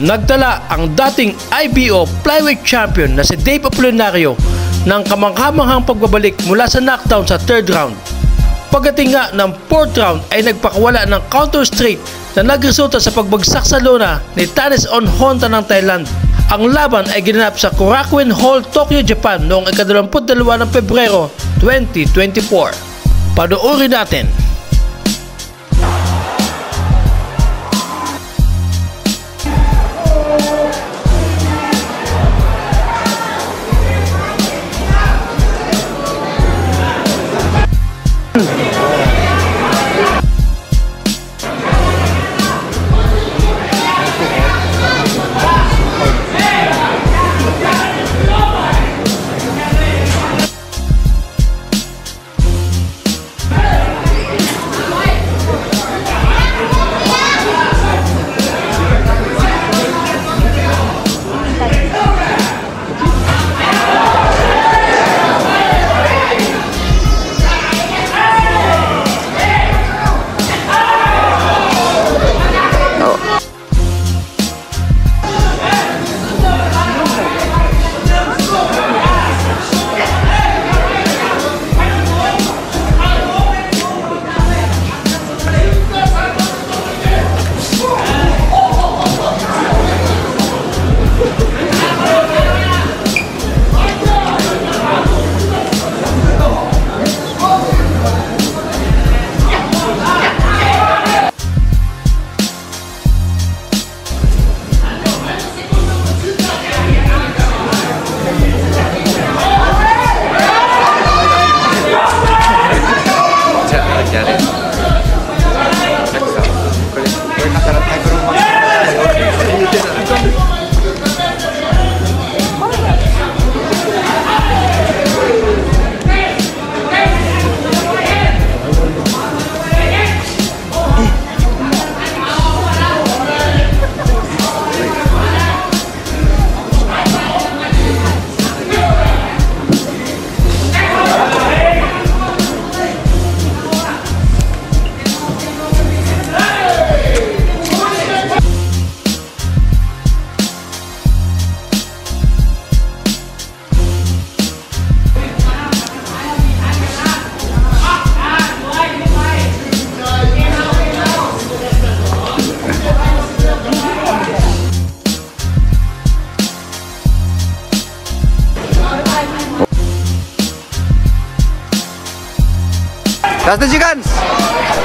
Nagdala ang dating IBO Flyweight Champion na si Dave Apolinario ng kamanghamanghang pagbabalik mula sa knockdown sa 3rd round. Pagdating nga ng 4th round ay nagpakawala ng counter straight na nagresulta sa pagbagsak sa lona ni Thanis Onhonta ng Thailand. Ang laban ay ginanap sa Korakuen Hall, Tokyo, Japan noong 22 ng Pebrero 2024. Panoorin natin.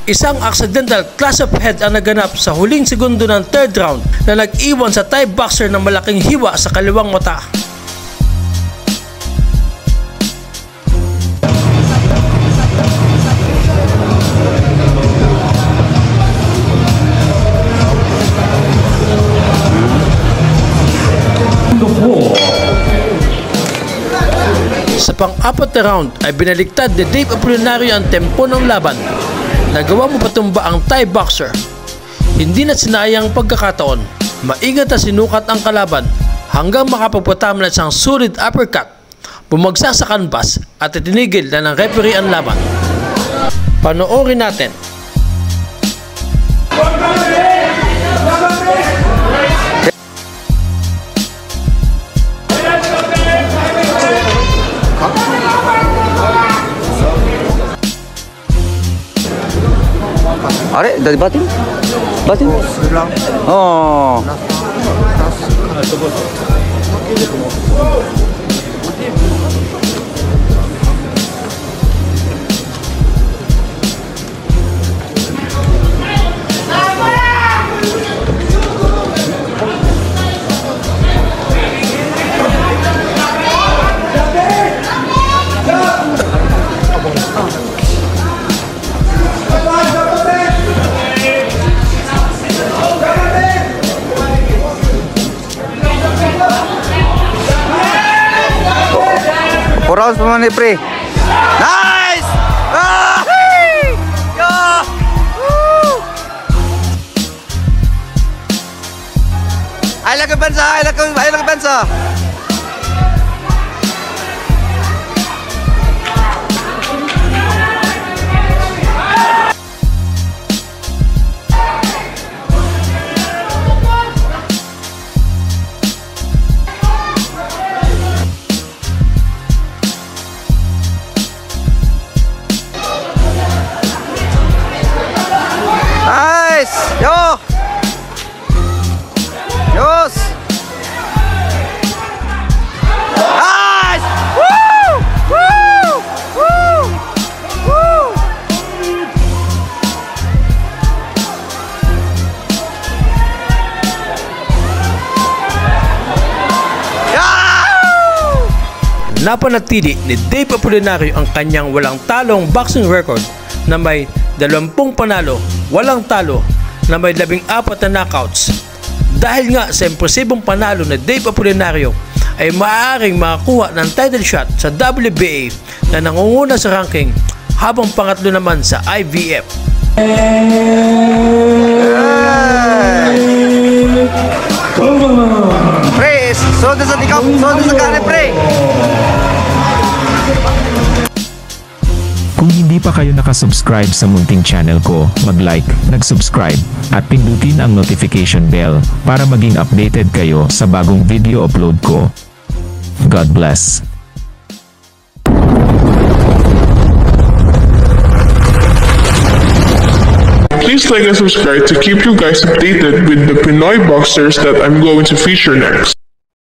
Isang accidental clash of head ang naganap sa huling segundo ng 3rd round na nag-iwan sa Thai boxer ng malaking hiwa sa kaliwang mata. Sa pang-apat na round ay binaliktad ni Dave Apolinario ang tempo ng laban. Nagawa mo patumba ang Thai boxer. Hindi na sinayang pagkakataon. Maingat na sinukat ang kalaban hanggang makapagpatama na isang solid uppercut. Bumagsak sa canvas at itinigil na ng referee ang laban. Panoorin natin. Are, dari batin? Batin? Oh. Rounds pa man ni pre. Nice! Ah! Hey! Yeah! Woo! I like bansa. napanatili ni Dave Apolinario ang kanyang walang talong boxing record na may 20 panalo, walang talo na may 14 na knockouts. Dahil nga sa impresibong panalo ni Dave Apolinario ay maaaring makakuha ng title shot sa WBA na nangunguna sa ranking habang pangatlo naman sa IBF. Pre, sodo sa tikap, sodo sa kare, pre. Kung hindi pa kayo nakasubscribe sa munting channel ko, mag-like, nag-subscribe, at pindutin ang notification bell para maging updated kayo sa bagong video upload ko. God bless. Please like and subscribe to keep you guys updated with the Pinoy boxers that I'm going to feature next.